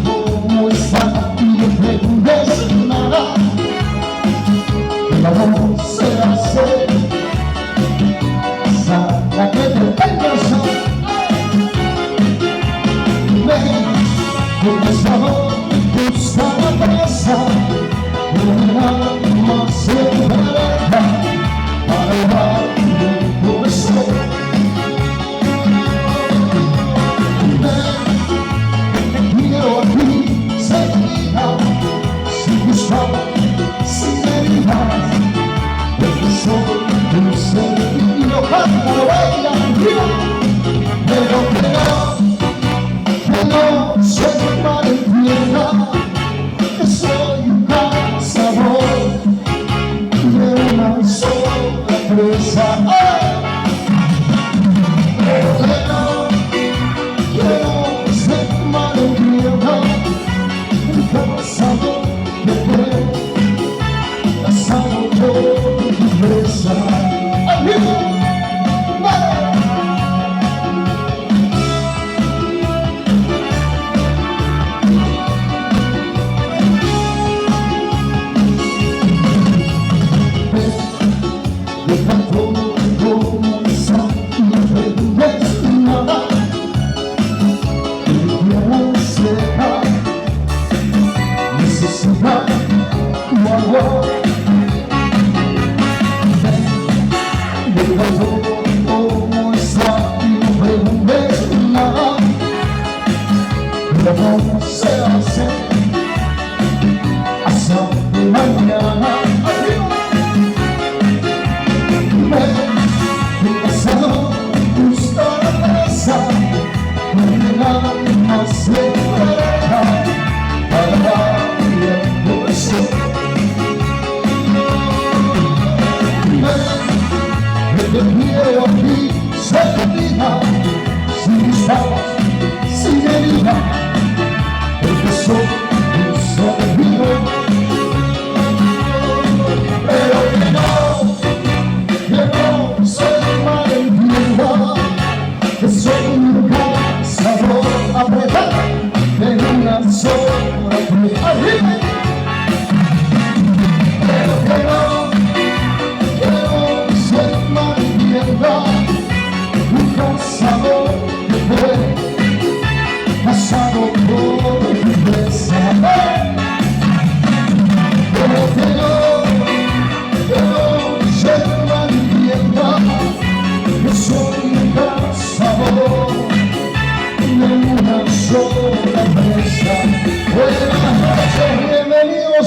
¿Cómo está? Y me preguntes nada. ¿Cómo se hace? Para que te tengas comenzamos buscar la casa. Una alma se prepara para llevar un beso. Quiero aquí seguida, sin buscar, sin heridas, porque soy un ser y no canta, no baila, pero que no se malentienda, que soy un cazador de una sola presa. ¿Cómo está? Y no preguntes nada. ¿Cómo se hace? Hasta mañana. Me he pasado justo a la casa, con el alma se